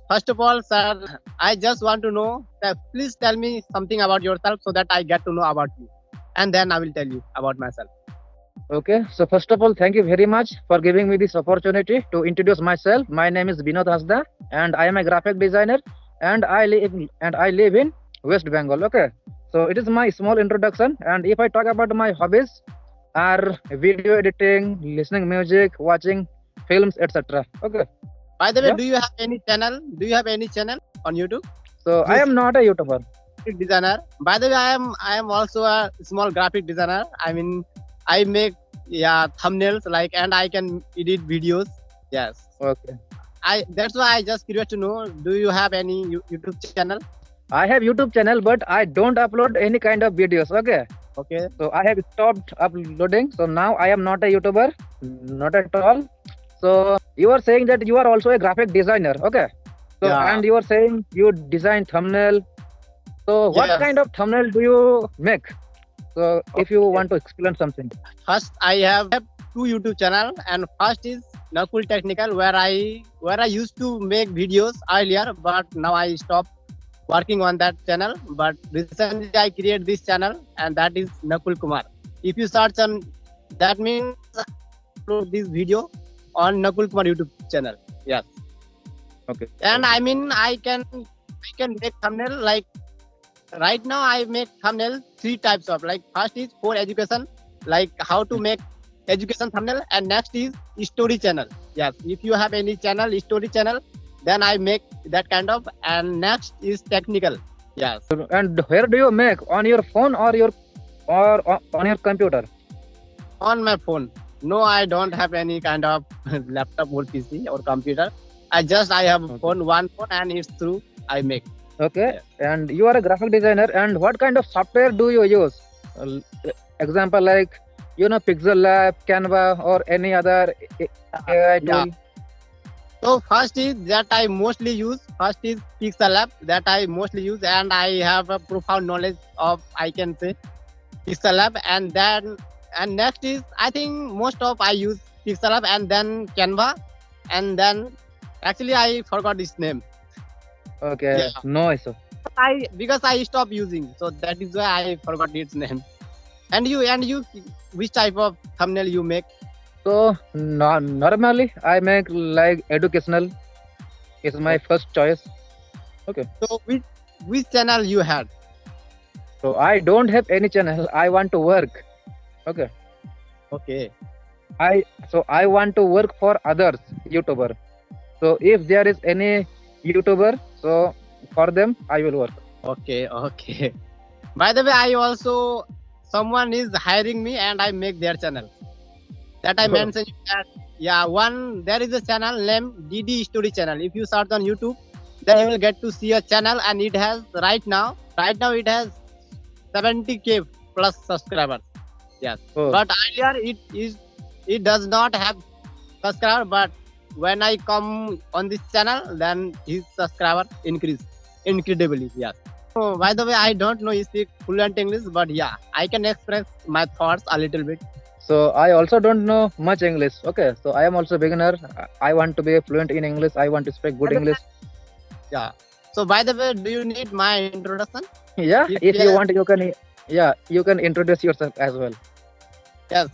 First of all, sir, I just want to know that please tell me something about yourself so that I get to know about you. And then I will tell you about myself. Okay, so first of all, thank you very much for giving me this opportunity to introduce myself. My name is Binod Hasda, and I am a graphic designer, and I live in West Bengal. Okay, so it is my small introduction, and if I talk about my hobbies, are video editing, listening music, watching films, etc. Okay, By the way, yeah. do you have any channel? Do you have any channel on YouTube? So I You am not a YouTuber. graphic designer. By the way, I am also a small graphic designer. I mean, I make thumbnails like, and I can edit videos. Yes. Okay, I That's why I just curious to know. Do you have any YouTube channel? I have YouTube channel, but I don't upload any kind of videos. Okay. Okay. So I have stopped uploading. So now I am not a YouTuber, not at all. So you are saying that you are also a graphic designer, okay? So Yeah. and you are saying you design thumbnail. So what Yes. kind of thumbnail do you make? So if you Okay. want to explain something. First, I have two YouTube channel, and first is Nakul Technical, where I used to make videos earlier, but now I stopped working on that channel. But recently, I created this channel, and that is Nakul Kumar. If you search on, that means upload this video on Nakul Kumar YouTube channel. Yes, Okay. and Okay. I mean I can make thumbnail like right now. I make thumbnail three types of, like, first is for education, like how to make education thumbnail, and next is story channel. Yes, if you have any channel, story channel, then I make that kind of, and next is technical. Yes, And where do you make? On your phone or on your computer? on my phone. No, I don't have any kind of laptop or PC or computer. I have a Okay. phone, one phone, and it's through I make. Okay. Yeah. And you are a graphic designer. And what kind of software do you use? Uh, Example like Pixel Lab, Canva, or any other AI Yeah. tool. So first is that I mostly use. First is Pixel Lab that I mostly use, and I have a profound knowledge of, I can say, Pixel Lab, and next is, I think most of I use Pixel Lab, and then Canva, and then actually I forgot its name. Okay, Yeah, no issue. because I stopped using, so that is why I forgot its name. And you, which type of thumbnail you make? So normally I make like educational is my first choice. Okay. So which channel you had? So I don't have any channel. I want to work. Okay. Okay. I want to work for others YouTuber. So if there is any YouTuber, so for them I will work. Okay, okay. By the way, I also, someone is hiring me, and I make their channel. That I Oh, mentioned that, yeah, one, there is a channel named DD Story channel. If you search on YouTube, then you will get to see a channel, and it has right now it has 70K plus subscribers. Yes. oh, But earlier it does not have subscriber, but when I come on this channel, then his subscriber increase incredibly. Yes. So by the way, I don't know if speak fluent English, but yeah, I can express my thoughts a little bit. so I also don't know much English. Okay, so I am also beginner. I want to be fluent in English. I want to speak By good the way, English. yeah. So by the way, do you need my introduction? Yeah, If if you yes, want, you can. Yeah, you can introduce yourself as well. yes.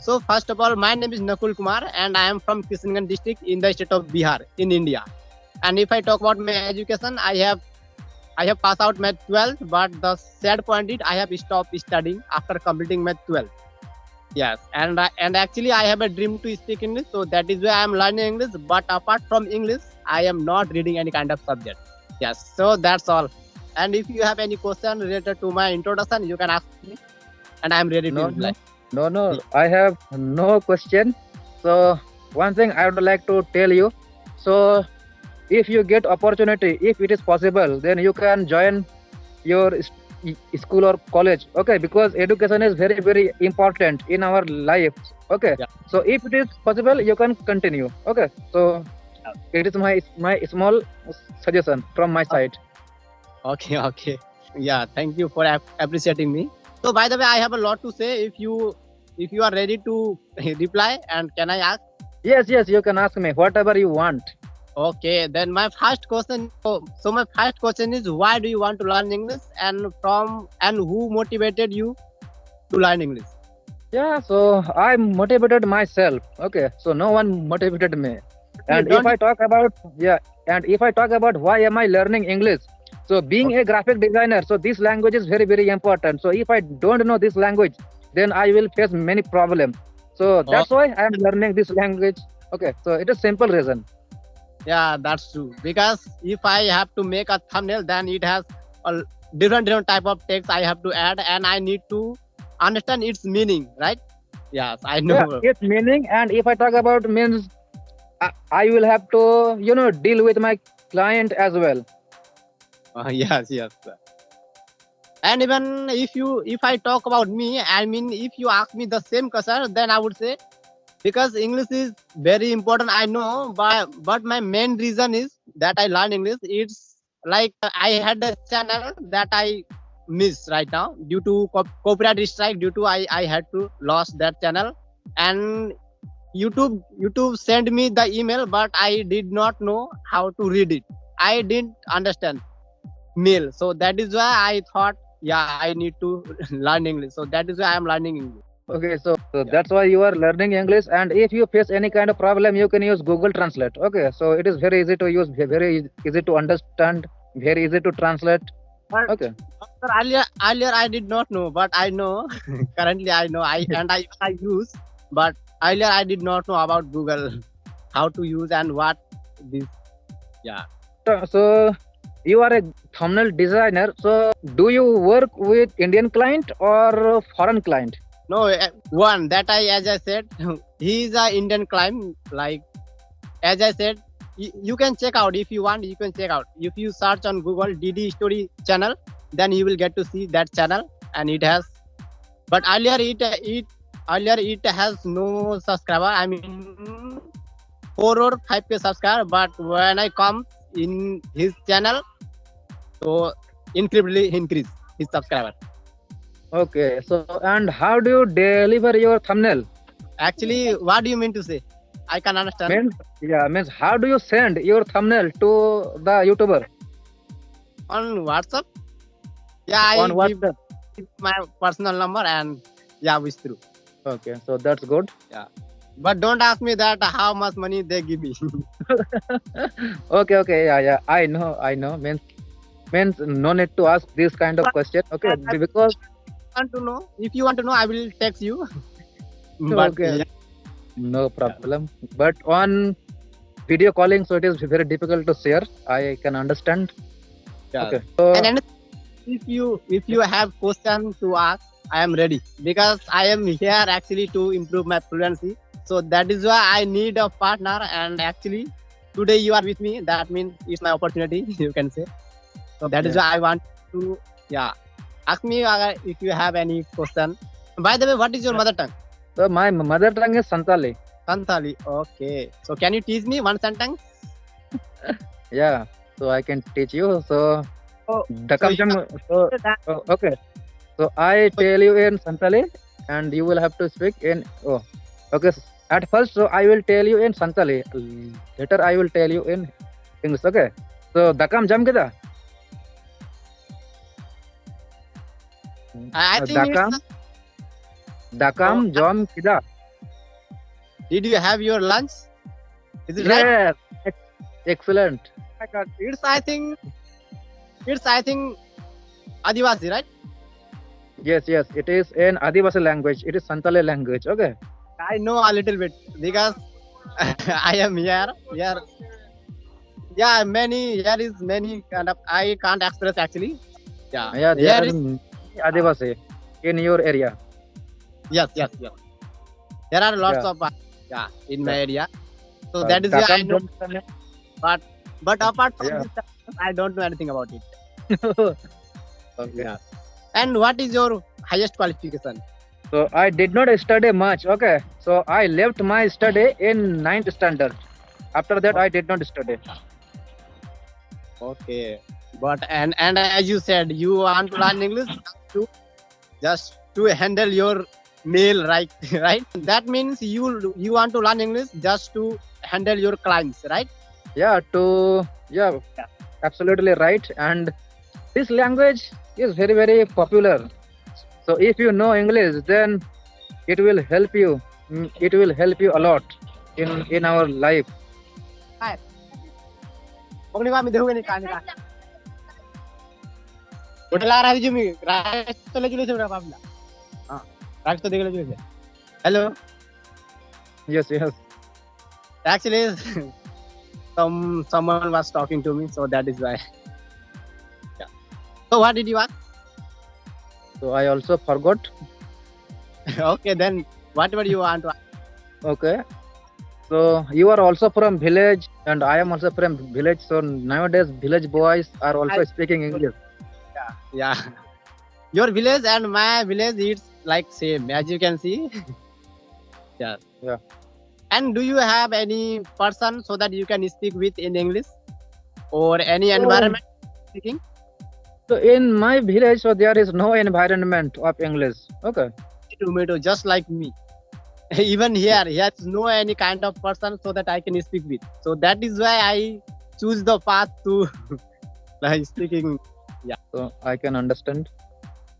So first of all, my name is Nakul Kumar, and I am from Kishanganj district in the state of Bihar in India. And if I talk about my education, I have passed out my 12th, but the sad point is I have stopped studying after completing my 12th. Yes, and actually I have a dream to speak English, so that is why I am learning English. But apart from English, I am not reading any kind of subject. Yes, so that's all. And if you have any question related to my introduction, you can ask me, and I am ready to No, reply. no, no. I have no question. So one thing I would like to tell you. So if you get opportunity, if it is possible, then you can join your school or college. Okay, because education is very very important in our life. Okay, Yeah. so if it is possible, you can continue. Okay, so it is my small suggestion from my side. Okay, okay. Yeah, thank you for appreciating me. So by the way, I have a lot to say. If you are ready to reply, and can I ask? Yes, yes, you can ask me whatever you want. Okay, then my first question. So my first question is, why do you want to learn English, and who motivated you to learn English? Yeah, so I motivated myself. Okay, so no one motivated me. You And if don't. I talk about and if I talk about why am I learning English? So being a graphic designer, so this language is very very important. So if I don't know this language, then I will face many problems. So Oh, that's why I am learning this language. Okay, so it is simple reason. yeah, that's true. Because if I have to make a thumbnail, then it has a different type of text I have to add, and I need to understand its meaning, right? Yes, I Yeah, know. its meaning. And if I talk about means, I will have to deal with my client as well. Yes, yes. And even if I talk about me, I mean, if you ask me the same question, then I would say, because English is very important, I know, but my main reason is that I learn English. It's like I had a channel that I miss right now due to copyright strike. Due to I had to lost that channel, and YouTube sent me the email, but I did not know how to read it. I didn't understand mail, so that is why I thought, yeah, I need to learn English. So that is why I am learning English. Okay, so Yeah. that's why you are learning English. And if you face any kind of problem, you can use Google Translate. Okay, so it is very easy to use, very easy to understand, very easy to translate. But Okay, sir, earlier I did not know, but I know. Currently I know. I use, but earlier I did not know about Google, how to use and what this. Yeah. so you are a thumbnail designer. So do you work with Indian client or foreign client? No, one that as I said, he is a Indian client. Like as I said, you can check out if you want. You can check out if you search on Google DD Story channel, then you will get to see that channel, and it has. But earlier it has no subscriber. I mean, 4 or 5K subscriber. But when I come in his channel, so incredibly increase his subscriber. Okay, so and how do you deliver your thumbnail? Actually, what do you mean to say? I can understand. Means how do you send your thumbnail to the YouTuber On WhatsApp, yeah, I on give WhatsApp? my personal number, and yeah, which through. Okay, so that's good. But don't ask me that how much money they give me. Okay, yeah, I know. Means no need to ask this kind of question. Okay, because If you want to know, I will text you. But okay, yeah, no problem. But on video calling, so it is very difficult to share. I can understand. yeah. Okay, so And if you have question to ask, I am ready, because I am here actually to improve my fluency. So that is why I need a partner. And actually, today you are with me. That means it's my opportunity. You can say. So that is okay. why I want to, yeah, ask me if you have any question. By the way, what is your mother tongue? So my mother tongue is Santali. Santali. Okay. So can you teach me one sentence? Yeah, so I can teach you. So So, Dakam you jam. So okay. So I tell you in Santali, and you will have to speak in. Oh, okay. At first, so I will tell you in Santali. Later, I will tell you in English. Okay. So Dakam jam kita. I think Dakam Dakam jam kita. did you have your lunch? Is it right? Yes. Excellent. My God. It's I think Adivasi, right? Yes. It is in Adivasi language. It is Santali language. Okay. I know a little bit because I am here. Here, yeah, here is many kind of. I can't express actually. Yeah, Yeah, there here are is Adivasi in your area. yes. There are lots Yeah. of in my Yeah. area. So that is why I Dakam know. jam. But apart from Yeah. this, I don't know anything about it. Okay. Yeah. And what is your highest qualification? So I did not study much. Okay. So I left my study in 9th standard. After that, I did not study. Okay. But and as you said, you want to learn English just to handle your mail, right? Right. That means you want to learn English just to handle your clients, right? Yeah, yeah, Yeah. absolutely right. And this language is very, very popular. So if you know English, then it will help you. It will help you a lot in our life. Hi. Pagni ba mi dehu ni kani ka. Hotel आ रहा है जो मी right तो ले चले से मेरा बाबला. हाँ. Right तो देख ले चले. Hello. Yes, yes. Actually, someone was talking to me, so that is why. Yeah. So what did you ask? So I also forgot. Okay, then whatever you want to ask. Okay. So you are also from village, and I am also from village. So nowadays, village boys are also speaking English. Yeah. Your village and my village, it's like same, as you can see. Yeah. Yeah. And do you have any person so that you can speak with in English or any environment speaking? So in my village, so there is no environment of English. Okay. Tomato, just like me. Even here is no any kind of person so that I can speak with. So that is why I choose the path to like speaking. So I can understand.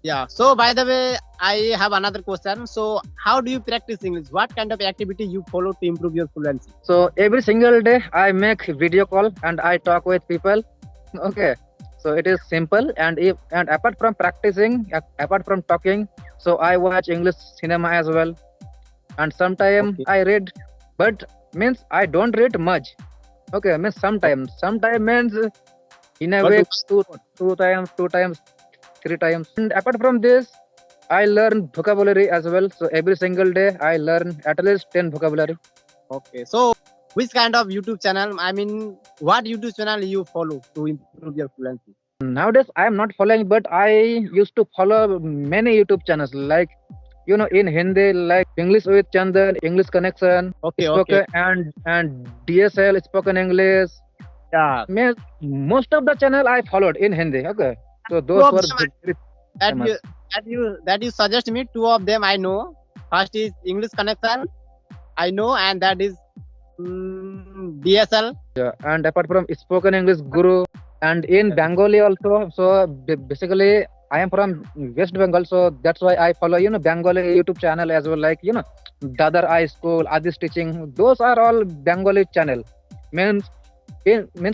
Yeah. So by the way, I have another question. So how do you practice English? What kind of activity you follow to improve your fluency? So every single day I make video call and I talk with people. Okay. So it is simple, and apart from practicing, apart from talking, so I watch English cinema as well, and sometimes Okay. I read, but means I don't read much. Okay, means sometimes means in a But week two times, 3 times. And apart from this, I learn vocabulary as well. So every single day I learn at least 10 vocabulary. Okay. So which kind of YouTube channel? I mean, what YouTube channel you follow to improve your fluency? Nowadays I am not following, but I used to follow many YouTube channels like in Hindi, like English with Chandan, English Connection, Okay. spoken and DSL spoken English. Yeah. Means most of the channel I followed in Hindi. Okay, so Two those of were them very that famous. you suggest me. Two of them I know. First is English Connection, I know, and that is DSL. Yeah, and apart from spoken English, Guru, and in Bengali also. So basically, I am from West Bengal, so that's why I follow Bengali YouTube channel as well, like Dadar High School, Adis Teaching. Those are all Bengali channel. Means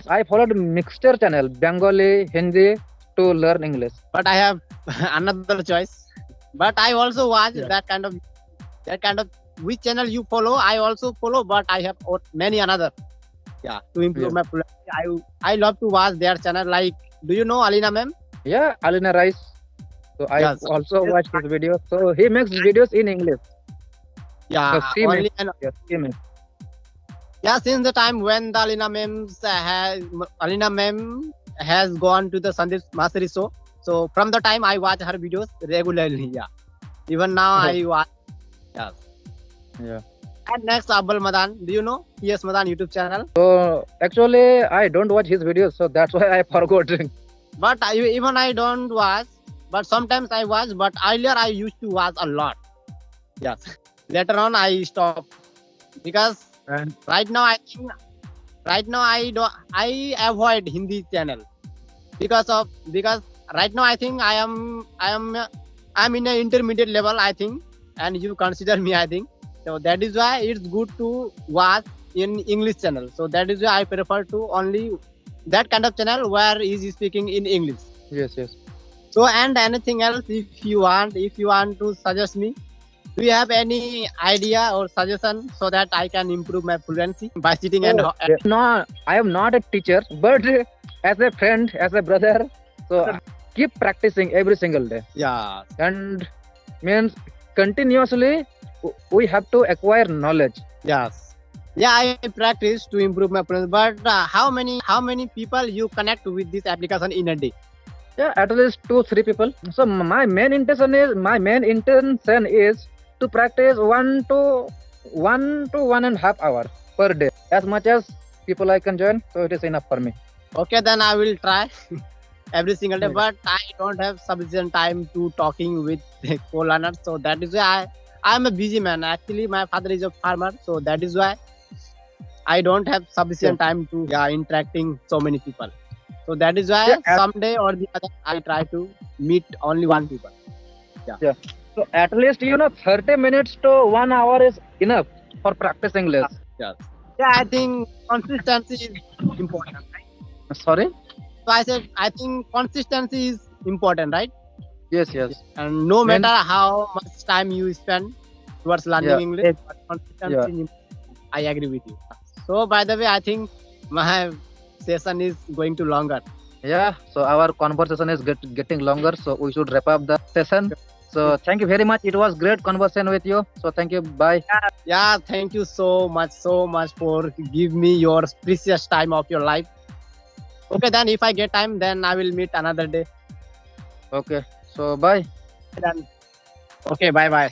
I followed mixture channel, Bengali, Hindi to learn English. But I have another choice. But I also watch Yeah. that kind of which channel you follow. I also follow, but I have many another. Yeah, to improve Yeah. my fluency. I love to watch their channel. Like, do you know Alina ma'am? Yeah, Alina Rice. So I Yes. also watch his videos. So he makes videos in English. Yeah, So she only makes. Yes, he makes. yeah. Since the time when the Alina ma'am has gone to the Sandeep Masari show, so from the time I watch her videos regularly. Yeah, even now I watch. Yeah. Yeah. And next, Abul Madan. Do you know PS Madan YouTube channel? So actually, I don't watch his videos, so that's why I forgot. But even I don't watch. But sometimes I watch. But earlier I used to watch a lot. Yes. Later on I stopped because And right now I avoid Hindi channel because right now I think I'm in an intermediate level, I think, and you consider me, I think. So that is why it's good to watch in English channel. So that is why I prefer to only that kind of channel where is speaking in English. yes. So and anything else if you want to suggest me. Do you have any idea or suggestion so that I can improve my fluency by sitting and No, I am not a teacher, but as a friend, as a brother, so keep practicing every single day. yeah. And means continuously we have to acquire knowledge. Yes. Yeah, I practice to improve my fluency. But how many people you connect with this application in a day? Yeah, at least 2-3 people. So my main intention is to practice 1 to 1.5 hours per day. As much as people I can join, so it is enough for me. Okay, then I will try every single day. Okay. But I don't have sufficient time to talking with co-learners. So that is why I'm a busy man. Actually, my father is a farmer, so that is why I don't have sufficient time to interacting so many people. So that is why Yeah. someday or the other I try to meet only one people. So at least 30 minutes to 1 hour is enough for practicing English. Yes. Yeah, I think consistency is important. Right? Sorry. So I said I think consistency is important, right? Yes, yes. And no When- matter how much time you spend towards learning Yeah. English, but consistency is important. I agree with you. So by the way, I think my session is going to longer. Yeah, so our conversation is getting longer, so we should wrap up the session. So thank you very much. It was great conversation with you. So thank you. Bye. Yeah, thank you so much for give me your precious time of your life. Okay, then if I get time, then I will meet another day. Okay. So bye. Then, okay, bye bye.